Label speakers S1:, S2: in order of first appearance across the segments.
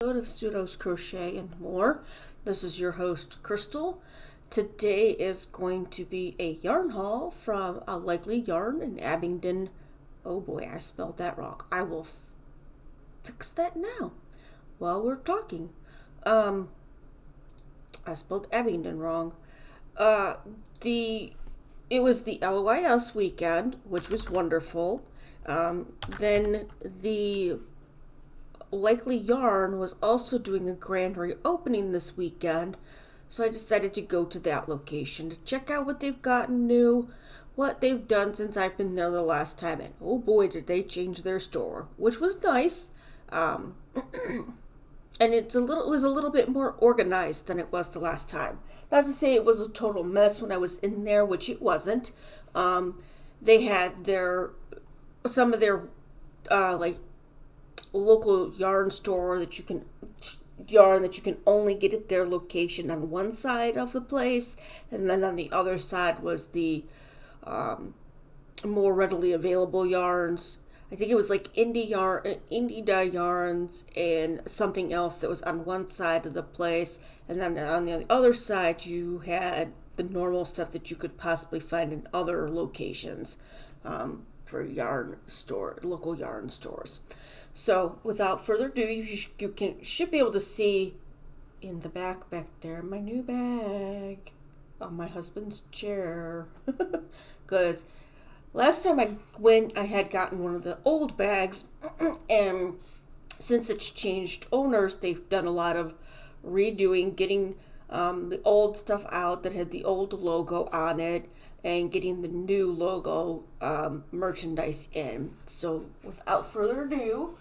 S1: Of Pseudos Crochet and More. This is your host Crystal. Today is going to be a yarn haul from a Likely Yarn in Abingdon. Oh boy, I spelled that wrong. I will fix that now while we're talking. I spelled Abingdon wrong. It was the LYS weekend, which was wonderful. Then the Likely Yarn was also doing a grand reopening this weekend, so I decided to go to that location to check out what they've gotten new, what they've done since I've been there the last time, and oh boy did they change their store, which was nice. And it was a little bit more organized than it was the last time. Not to say it was a total mess when I was in there, which it wasn't. They had some of their local yarn store that you can only get at their location on one side of the place, and then on the other side was the more readily available yarns. I think it was like indie dye yarns and something else that was on one side of the place, and then on the other side you had the normal stuff that you could possibly find in other locations for local yarn stores. So, without further ado, you should be able to see in the back there my new bag on my husband's chair. Because last time I went, I had gotten one of the old bags, and since it's changed owners, they've done a lot of redoing, getting the old stuff out that had the old logo on it, and getting the new logo merchandise in. So without further ado,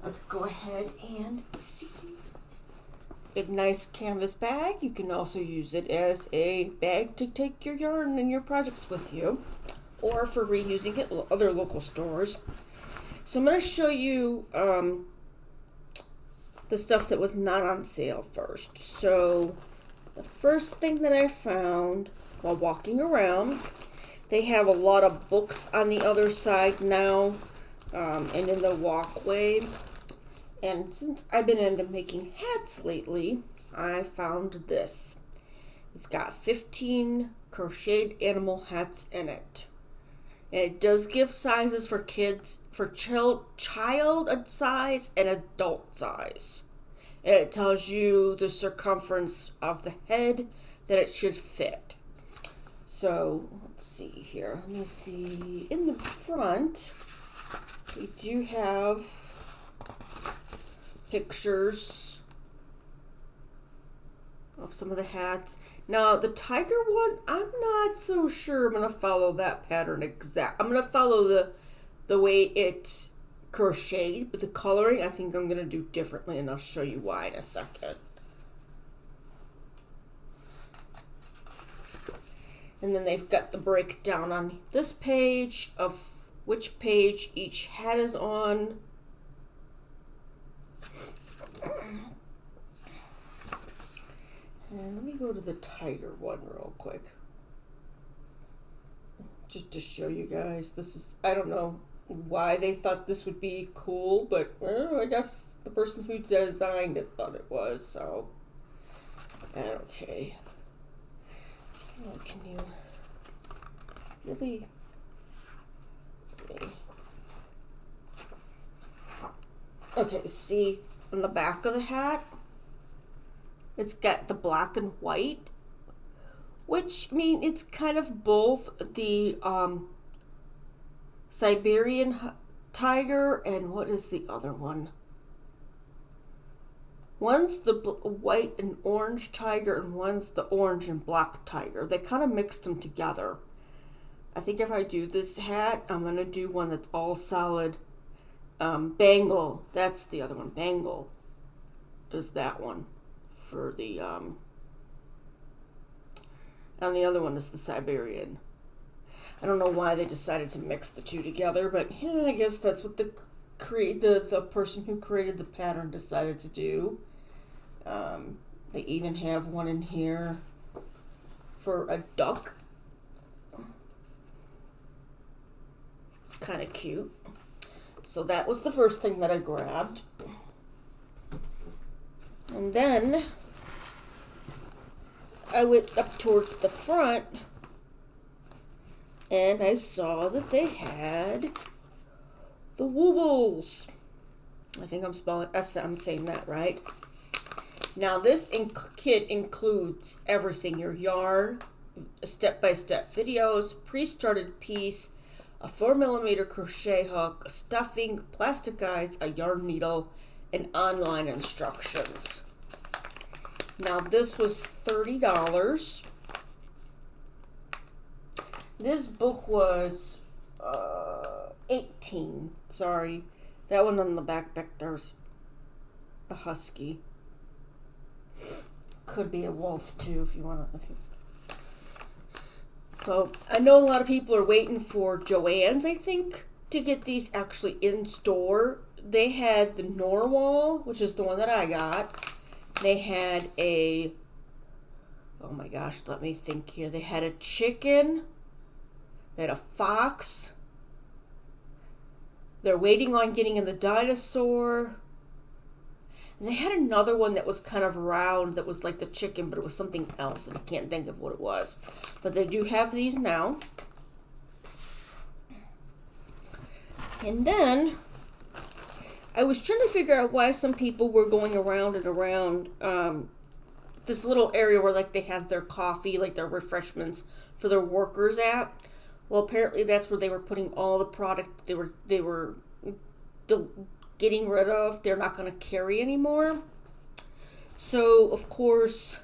S1: let's go ahead and see. Big nice canvas bag. You can also use it as a bag to take your yarn and your projects with you, or for reusing it at other local stores. So I'm going to show you the stuff that was not on sale first. So the first thing that I found while walking around, they have a lot of books on the other side now, and in the walkway. And since I've been into making hats lately, I found this. It's got 15 crocheted animal hats in it. And it does give sizes for kids, for child size and adult size. And it tells you the circumference of the head that it should fit. So, let's see here. Let me see. In the front, we do have pictures of some of the hats. Now, the tiger one, I'm not so sure I'm going to follow that pattern exact. I'm going to follow the way it's crocheted, but the coloring I think I'm going to do differently, and I'll show you why in a second. And then they've got the breakdown on this page of which page each hat is on. And let me go to the tiger one real quick. Just to show you guys. I don't know why they thought this would be cool, but I guess the person who designed it thought it was, so. Okay. Oh, can you really? Okay, see on the back of the hat, it's got the black and white, which mean it's kind of both the Siberian tiger and what is the other one? One's the white and orange tiger, and one's the orange and black tiger. They kind of mixed them together. I think if I do this hat, I'm going to do one that's all solid Bengal. That's the other one. Bengal is that one for the and the other one is the Siberian. I don't know why they decided to mix the two together, but yeah, I guess that's what the person who created the pattern decided to do. They even have one in here for a duck. Kind of cute. So that was the first thing that I grabbed. And then I went up towards the front and I saw that they had the Woobles. I think I'm saying that right. Now this kit includes everything: your yarn, step-by-step videos, pre-started piece, a 4mm crochet hook, stuffing, plastic eyes, a yarn needle, and online instructions. Now this was $30. This book was $18. Sorry, that one on the back there's a husky. Could be a wolf too if you want to. So I know a lot of people are waiting for Joann's, I think, to get these actually in store. They had the Norwal, which is the one that I got. They had a, oh my gosh, let me think here. They had a chicken. They had a fox. They're waiting on getting in the dinosaur. And they had another one that was kind of round that was like the chicken, but it was something else, and I can't think of what it was. But they do have these now. And then I was trying to figure out why some people were going around and around this little area where like they have their coffee, like their refreshments for their workers at. Well, apparently that's where they were putting all the product they were getting rid of. They're not going to carry anymore. So, of course,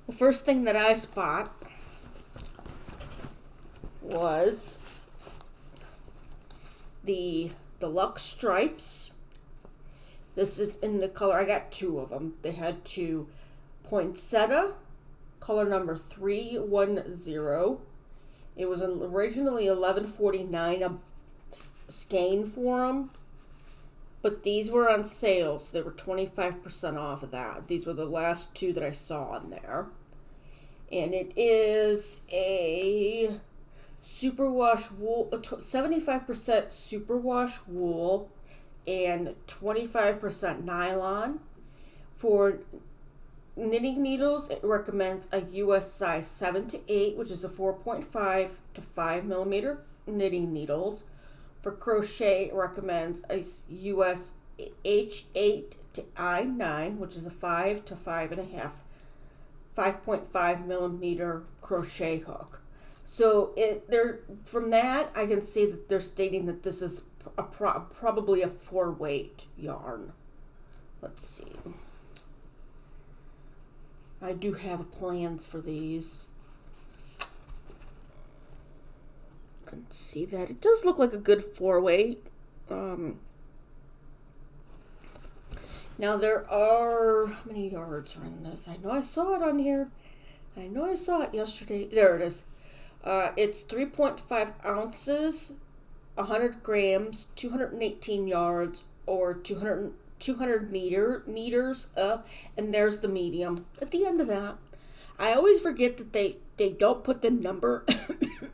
S1: the first thing that I spot was the deluxe stripes. This is in the color, I got two of them. They had two. Poinsettia, color number 310. It was originally $11.49 a skein for them. But these were on sale, so they were 25% off of that. These were the last two that I saw on there. And it is a superwash wool, 75% superwash wool and 25% nylon. For knitting needles, it recommends a US size 7 to 8, which is a 4.5 to 5 millimeter knitting needles. For crochet, it recommends a US H8 to I9, which is a 5 to 5.5 millimeter crochet hook. So from that, I can see that they're stating that this is probably a 4-weight yarn. Let's see. I do have plans for these. Can see that it does look like a good 4-weight. Now there are, how many yards are in this? I know I saw it on here. I know I saw it yesterday. There it is. It's 3.5 ounces, 100 grams, 218 yards, or 200 meters. And there's the medium at the end of that. I always forget that they don't put the number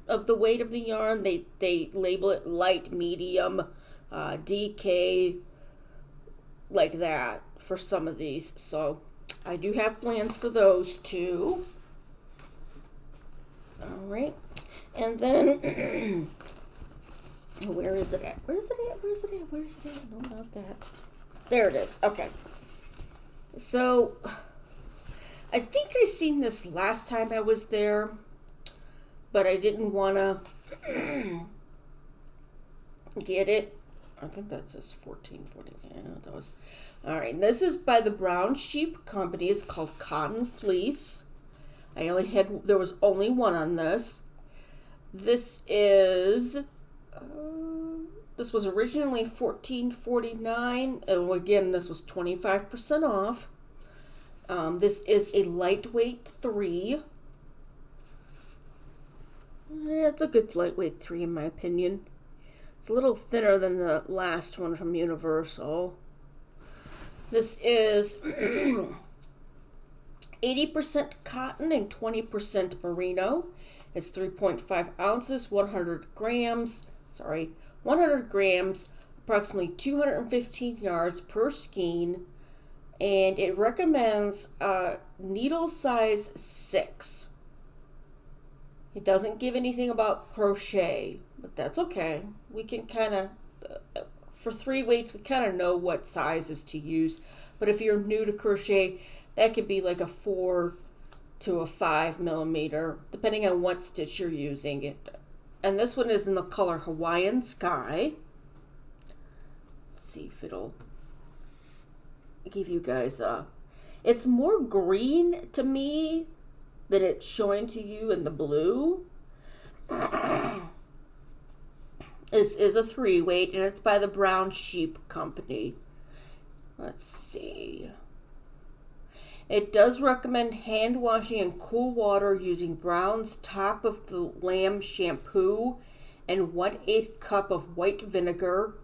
S1: of the weight of the yarn. They label it light, medium, DK, like that for some of these. So I do have plans for those too. All right. And then, where is it at? Where is it at? No, not that. There it is. Okay. So I think I seen this last time I was there, but I didn't want to get it. I think that says 1440. Yeah, that was all right. This is by the Brown Sheep Company. It's called Cotton Fleece. There was only one on this. This is this was originally $14.49. And again, this was 25% off. This is a lightweight 3. It's a good lightweight 3 in my opinion. It's a little thinner than the last one from Universal. This is 80% cotton and 20% merino. It's 3.5 ounces, 100 grams, approximately 215 yards per skein. and it recommends needle size 6. It doesn't give anything about crochet, but that's okay. We can kind of, for 3 weights, we kind of know what sizes to use. But if you're new to crochet, that could be like a 4 to a 5 millimeter, depending on what stitch you're using. It. And this one is in the color Hawaiian Sky. Let's see if it'll give you guys it's more green to me than it's showing to you in the blue. This is a 3 weight, and it's by the Brown Sheep Company. Let's see. It does recommend hand washing in cool water using Brown's top of the lamb shampoo and 1/8 cup of white vinegar.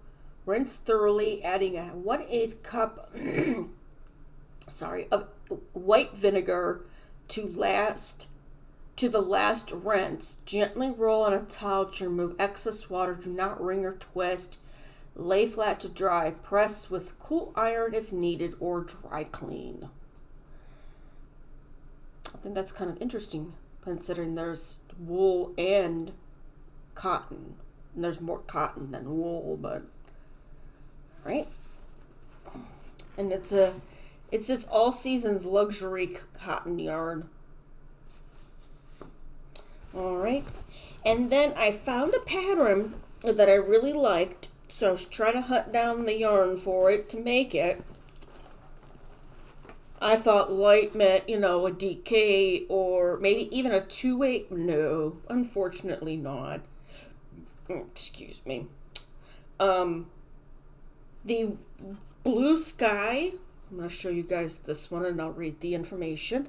S1: Rinse thoroughly, adding a 1/8 cup of white vinegar to the last rinse. Gently roll on a towel to remove excess water. Do not wring or twist. Lay flat to dry. Press with cool iron if needed, or dry clean. I think that's kind of interesting, considering there's wool and cotton. And there's more cotton than wool, but right. And it's this all seasons luxury cotton yarn. All right. And then I found a pattern that I really liked, so I was trying to hunt down the yarn for it to make it. I thought light meant, a DK or maybe even a 2 weight. No, unfortunately not. Excuse me. The Blue Sky. I'm going to show you guys this one and I'll read the information.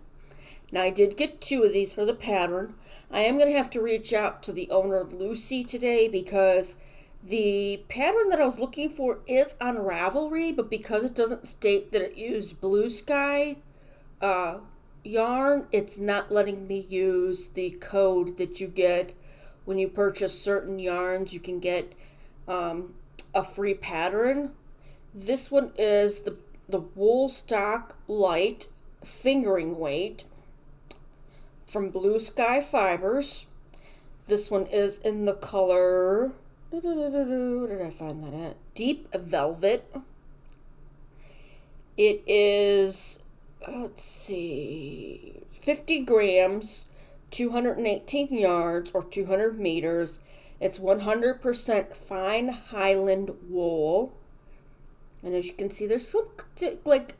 S1: Now, I did get 2 of these for the pattern. I am going to have to reach out to the owner, Lucy, today, because the pattern that I was looking for is on Ravelry, but because it doesn't state that it used Blue Sky yarn, it's not letting me use the code that you get when you purchase certain yarns. You can get a free pattern. This one is the Wool Stock Light Fingering Weight from Blue Sky Fibers. This one is in the color, where did I find that at? Deep Velvet. It is, let's see, 50 grams, 218 yards, or 200 meters. It's 100% fine Highland wool. And as you can see, there's some, like,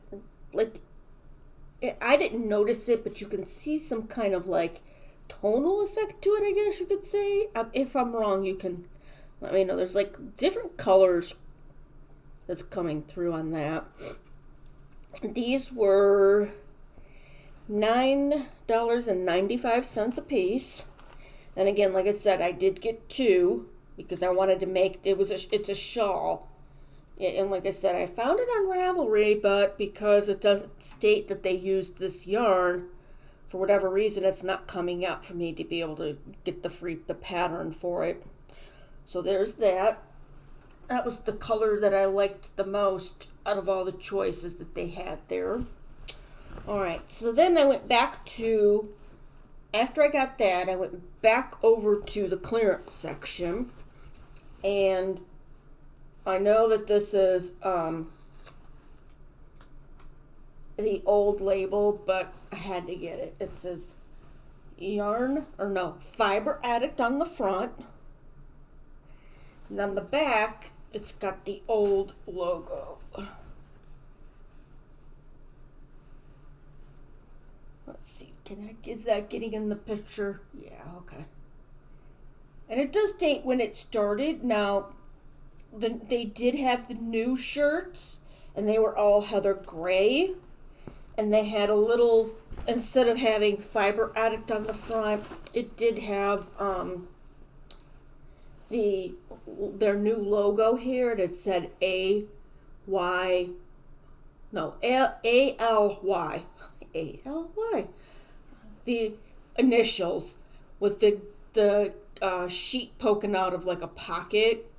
S1: I didn't notice it, but you can see some kind of, tonal effect to it, I guess you could say. If I'm wrong, you can let me know. There's, different colors that's coming through on that. These were $9.95 a piece. And again, like I said, I did get 2 because I wanted to make, it's a shawl. And like I said, I found it on Ravelry, but because it doesn't state that they used this yarn, for whatever reason, it's not coming up for me to be able to get the pattern for it. So there's that. That was the color that I liked the most out of all the choices that they had there. All right, so then I went back to, after I got that, I went back over to the clearance section, and I know that this is the old label, but I had to get it. It says Fiber Addict on the front. And on the back, it's got the old logo. Let's see, is that getting in the picture? Yeah, okay. And it does date when it started. Now, they did have the new shirts, and they were all heather gray, and they had a little, instead of having Fiber Addict on the front, it did have their new logo here, and it said ALY, the initials with the sheet poking out of like a pocket.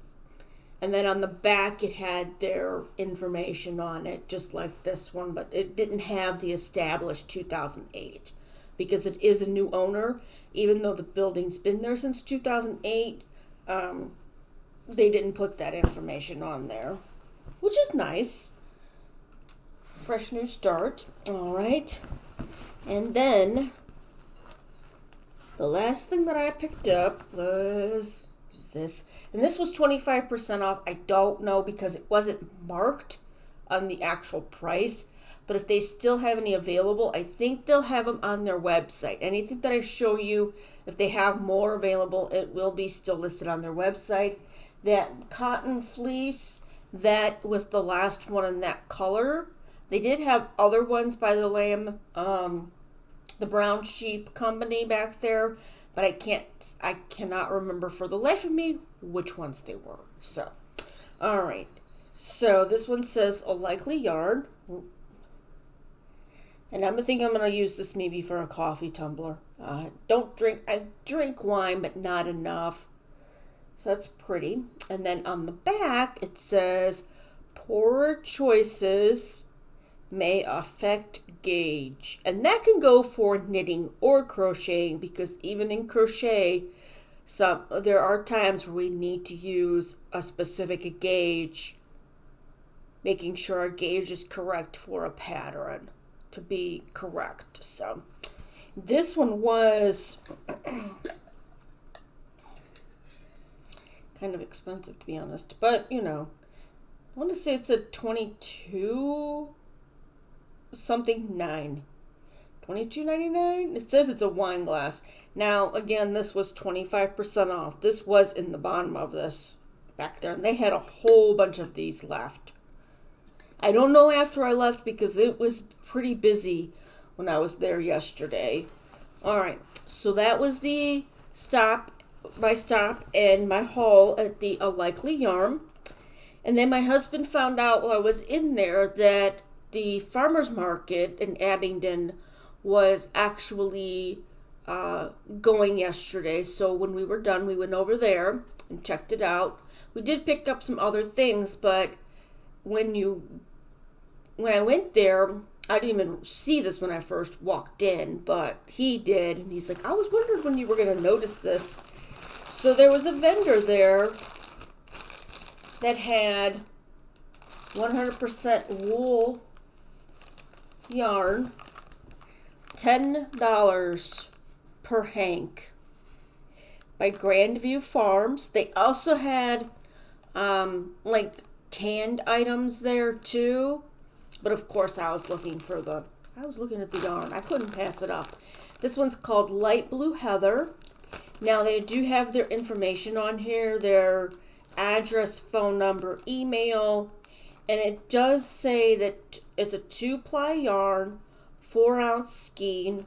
S1: And then on the back, it had their information on it, just like this one, but it didn't have the established 2008 because it is a new owner. Even though the building's been there since 2008, they didn't put that information on there, which is nice. Fresh new start. All right. And then the last thing that I picked up was this. And this was 25% off. I don't know because it wasn't marked on the actual price. But if they still have any available, I think they'll have them on their website. Anything that I show you, if they have more available, it will be still listed on their website. That cotton fleece, that was the last one in that color. They did have other ones by the Lamb, the Brown Sheep Company back there, but I cannot remember for the life of me which ones they were. So, all right. So this one says a likely yarn, and I'm gonna use this maybe for a coffee tumbler. I drink wine, but not enough. So that's pretty. And then on the back it says poor choices may affect gauge, and that can go for knitting or crocheting, because even in crochet there are times where we need to use a specific gauge, making sure our gauge is correct for a pattern to be correct. So this one was kind of expensive, to be honest, but I want to say it's a 22 something 9, $22.99. It says it's a wine glass. Now again, this was 25% off. This was in the bottom of this back there, and they had a whole bunch of these left. I don't know after I left because it was pretty busy when I was there yesterday. All right, so that was the my stop and my haul at the A Likely Yarn. And then my husband found out while I was in there that the farmer's market in Abingdon was actually going yesterday. So when we were done, we went over there and checked it out. We did pick up some other things, but when I went there, I didn't even see this when I first walked in, but he did. And he's like, I was wondering when you were going to notice this. So there was a vendor there that had 100% wool yarn, $10 per hank, by Grandview Farms. They also had like canned items there too, but of course I was looking at the yarn. I couldn't pass it up. This one's called Light Blue Heather. Now they do have their information on here, their address, phone number, email, and it does say that it's a 2-ply yarn, 4-ounce skein,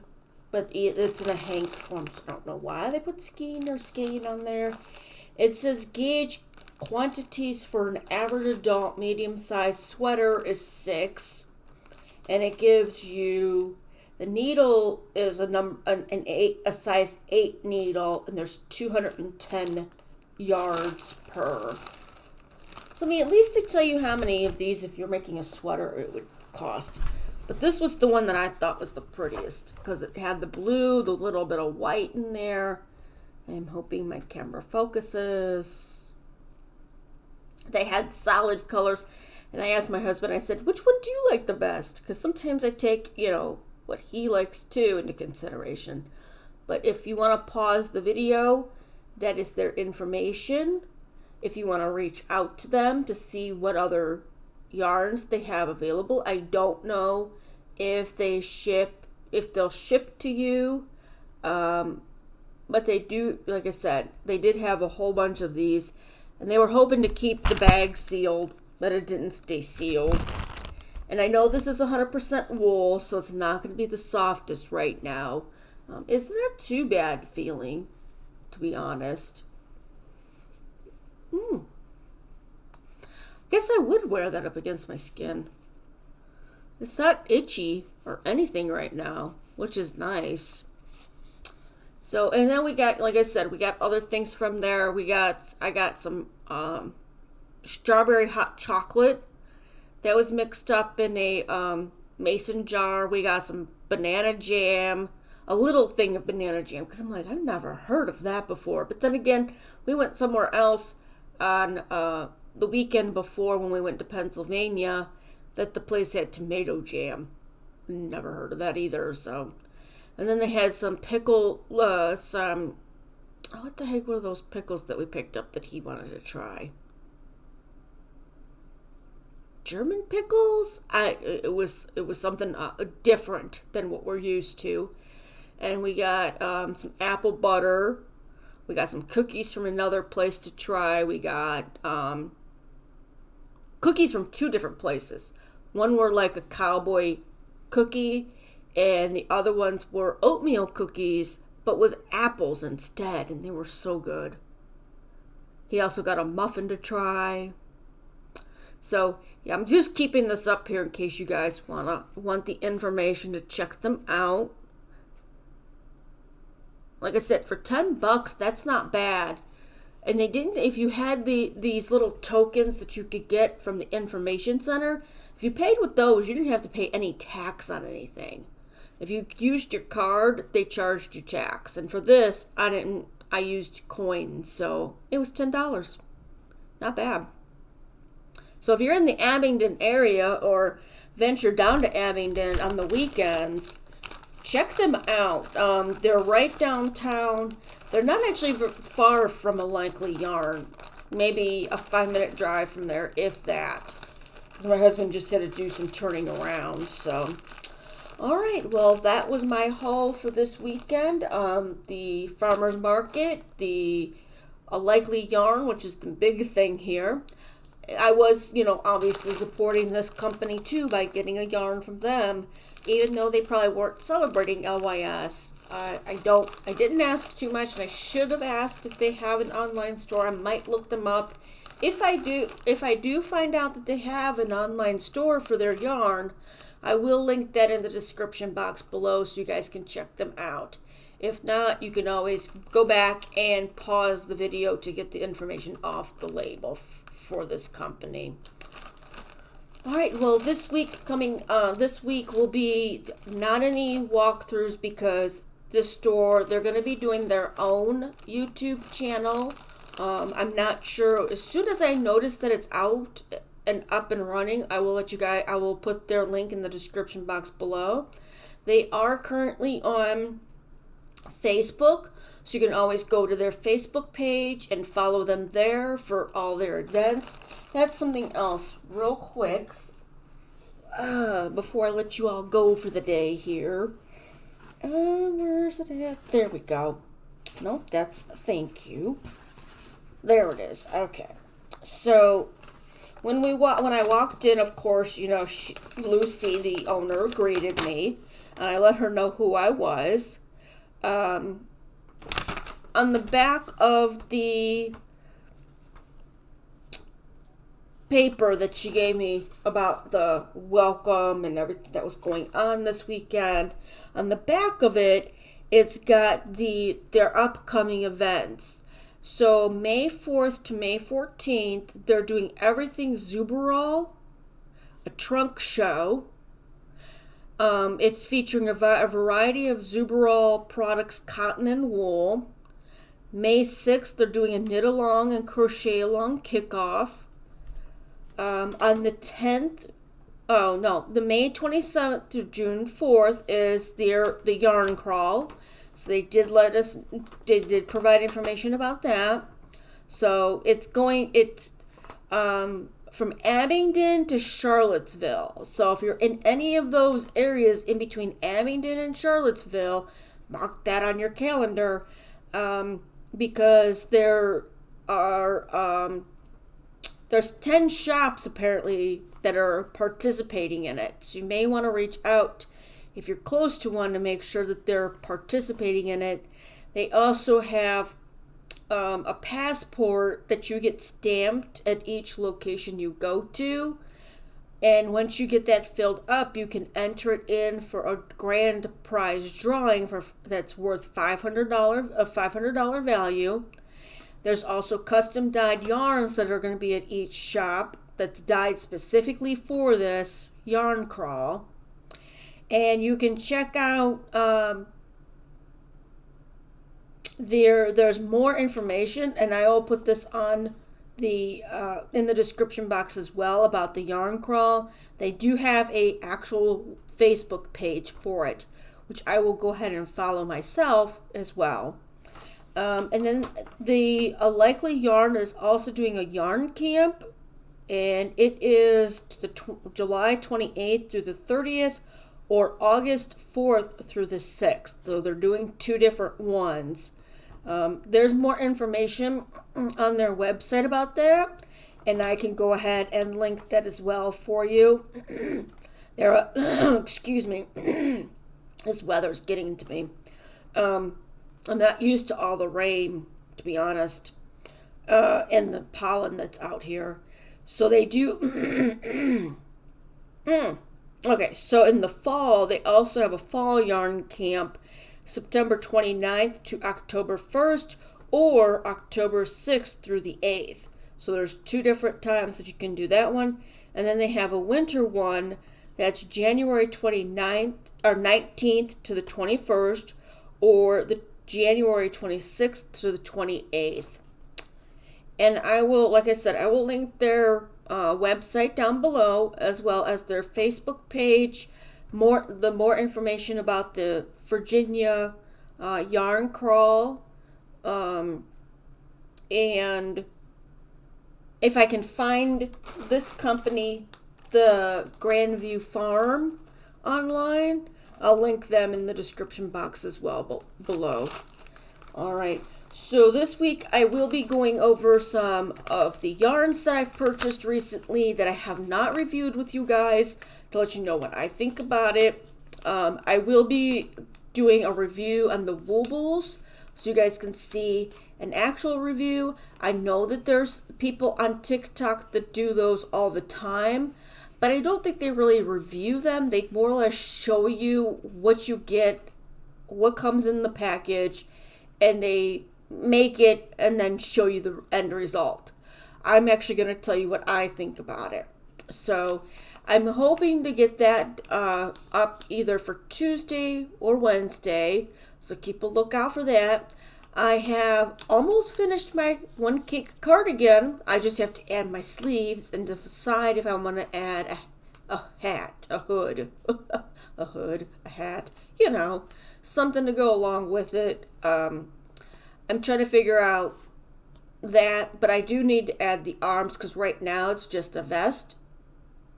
S1: but it's in a hank form. I don't know why they put skein or skein on there. It says gauge quantities for an average adult medium-sized sweater is 6, and it gives you, the needle is a size 8 needle, and there's 210 yards per. So at least they tell you how many of these, if you're making a sweater, it would cost. But this was the one that I thought was the prettiest because it had the blue, the little bit of white in there. I'm hoping my camera focuses. They had solid colors, and I asked my husband, I said, which one do you like the best? Because sometimes I take, what he likes too into consideration. But if you want to pause the video, that is their information. If you want to reach out to them to see what other yarns they have available. I don't know if they'll ship to you. But they do, like I said, they did have a whole bunch of these, and they were hoping to keep the bag sealed, but it didn't stay sealed. And I know this is 100% wool, so it's not going to be the softest right now. It's not too bad feeling, to be honest. Guess I would wear that up against my skin. It's not itchy or anything right now, which is nice. So, and then we got, like I said, we got other things from there. I got some strawberry hot chocolate that was mixed up in a mason jar. We got some banana jam, a little thing of banana jam, because I'm like, I've never heard of that before. But then again, we went somewhere else on the weekend before when we went to Pennsylvania that the place had tomato jam. Never heard of that either. So, and then they had some pickle, what the heck were those pickles that we picked up that he wanted to try? German pickles? It was something different than what we're used to. And we got some apple butter. We got some cookies from another place to try. We got cookies from two different places. One were like a cowboy cookie, and the other ones were oatmeal cookies, but with apples instead, and they were so good. He also got a muffin to try. So, yeah, I'm just keeping this up here in case you guys want the information to check them out. Like I said, for $10, that's not bad. And they didn't, if you had these little tokens that you could get from the information center, if you paid with those, you didn't have to pay any tax on anything. If you used your card, they charged you tax. And for this, I used coins, so it was $10. Not bad. So if you're in the Abingdon area or venture down to Abingdon on the weekends, check them out. They're right downtown. They're not actually far from a Likely Yarn. Maybe a 5-minute drive from there, if that. Because my husband just had to do some turning around. So, all right. Well, that was my haul for this weekend. The farmer's market, the Likely Yarn, which is the big thing here. I was, obviously supporting this company too by getting a yarn from them, even though they probably weren't celebrating LYS. I didn't ask too much, and I should have asked if they have an online store. I might look them up. If I do find out that they have an online store for their yarn, I will link that in the description box below so you guys can check them out. If not, you can always go back and pause the video to get the information off the label for this company. All right, well, this week will be not any walkthroughs because this store, they're going to be doing their own YouTube channel. I'm not sure. As soon as I notice that it's out and up and running, I will put their link in the description box below. They are currently on Facebook, so you can always go to their Facebook page and follow them there for all their events. That's something else real quick before I let you all go for the day here. Where's it at? There we go. Nope, that's thank you. There it is. Okay. So when I walked in, of course, Lucy, the owner, greeted me, and I let her know who I was. On the back of the paper that she gave me about the welcome and everything that was going on this weekend, on the back of it, it's got their upcoming events. So May 4th to May 14th, they're doing Everything Zuberall, a trunk show. It's featuring a variety of Zuberall products, cotton and wool. May 6th, they're doing a knit along and crochet along kickoff. On the 10th, the May 27th to June 4th is the yarn crawl. So they did provide information about that. So it's from Abingdon to Charlottesville. So if you're in any of those areas in between Abingdon and Charlottesville, mark that on your calendar, because there's 10 shops apparently that are participating in it. So you may want to reach out if you're close to one to make sure that they're participating in it. They also have a passport that you get stamped at each location you go to. And once you get that filled up, you can enter it in for a grand prize drawing that's worth $500 value. There's also custom dyed yarns that are going to be at each shop that's dyed specifically for this yarn crawl. And you can check out there's more information, and I will put this on the in the description box as well about the yarn crawl. They do have a actual Facebook page for it, which I will go ahead and follow myself as well. And then a Likely Yarn is also doing a yarn camp, and it is July 28th through the 30th, or August 4th through the 6th. So they're doing two different ones. There's more information on their website about that, and I can go ahead and link that as well for you. Excuse me, this weather's getting to me. I'm not used to all the rain, to be honest, and the pollen that's out here. So they do. Okay, so in the fall, they also have a fall yarn camp, September 29th to October 1st, or October 6th through the 8th. So there's two different times that you can do that one. And then they have a winter one that's January 29th or 19th to the 21st, or the January 26th to the 28th. And I will, like I said, I will link their website down below, as well as their Facebook page, the more information about the Virginia yarn crawl, and if I can find this company, the Grandview Farm, online, I'll link them in the description box as well below. All right. So this week I will be going over some of the yarns that I've purchased recently that I have not reviewed with you guys, to let you know what I think about it. I will be doing a review on the Woobles, so you guys can see an actual review. I know that there's people on TikTok that do those all the time, but I don't think they really review them. They more or less show you what you get, what comes in the package, and they make it and then show you the end result. I'm actually going to tell you what I think about it. So I'm hoping to get that up either for Tuesday or Wednesday, so keep a lookout for that. I have almost finished my one cake cardigan. I just have to add my sleeves and decide if I want to add a hat, a hood, a hat, something to go along with it. I'm trying to figure out that, but I do need to add the arms, because right now it's just a vest.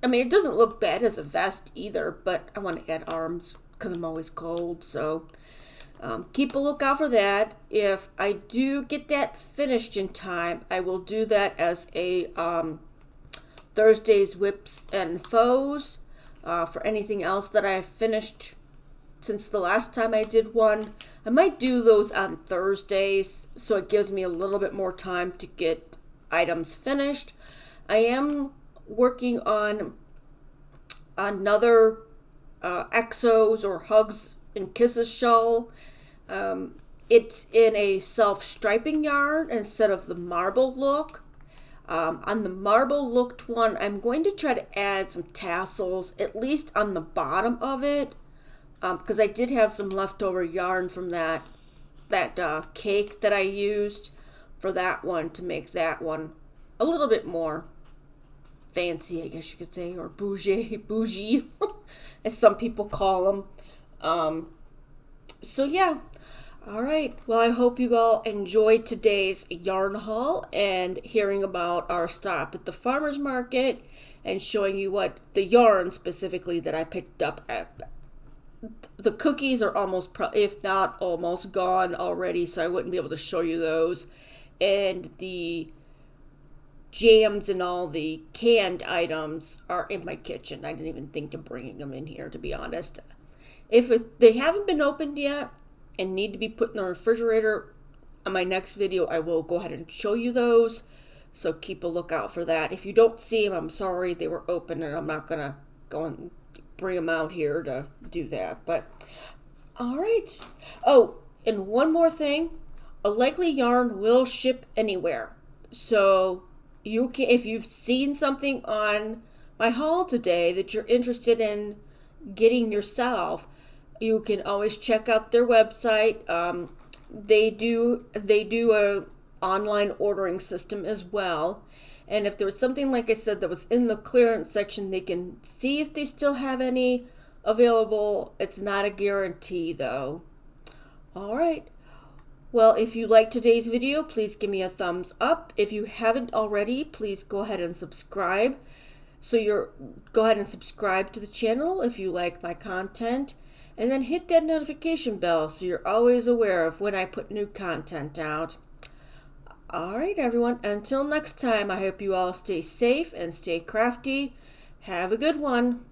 S1: I mean, it doesn't look bad as a vest either, but I want to add arms because I'm always cold. So keep a lookout for that. If I do get that finished in time, I will do that as a Thursday's Whips and Foes. For anything else that I've finished since the last time I did one, I might do those on Thursdays, so it gives me a little bit more time to get items finished. I am working on another Exos or Hugs and Kisses shawl. It's in a self-striping yarn instead of the marble look. On the marble looked one, I'm going to try to add some tassels, at least on the bottom of it, because I did have some leftover yarn from that cake that I used for that one to make that one a little bit more fancy, I guess you could say, or bougie, as some people call them. So yeah. All right. Well, I hope you all enjoyed today's yarn haul and hearing about our stop at the farmer's market and showing you what the yarn specifically that I picked up at. The cookies are almost, if not almost gone already, so I wouldn't be able to show you those. And the jams and all the canned items are in my kitchen. I didn't even think of bringing them in here, to be honest. If they haven't been opened yet and need to be put in the refrigerator, on my next video I will go ahead and show you those, so keep a lookout for that. If you don't see them, I'm sorry, they were open and I'm not gonna go and bring them out here to do that. But all right. Oh, and one more thing, a likely yarn will ship anywhere. So you can, if you've seen something on my haul today that you're interested in getting yourself, you can always check out their website. They do a online ordering system as well. And if there was something, like I said, that was in the clearance section, they can see if they still have any available. It's not a guarantee though. All right. Well, if you liked today's video, please give me a thumbs up. If you haven't already, please go ahead and subscribe. Go ahead and subscribe to the channel if you like my content, and then hit that notification bell so you're always aware of when I put new content out. All right, everyone. Until next time, I hope you all stay safe and stay crafty. Have a good one.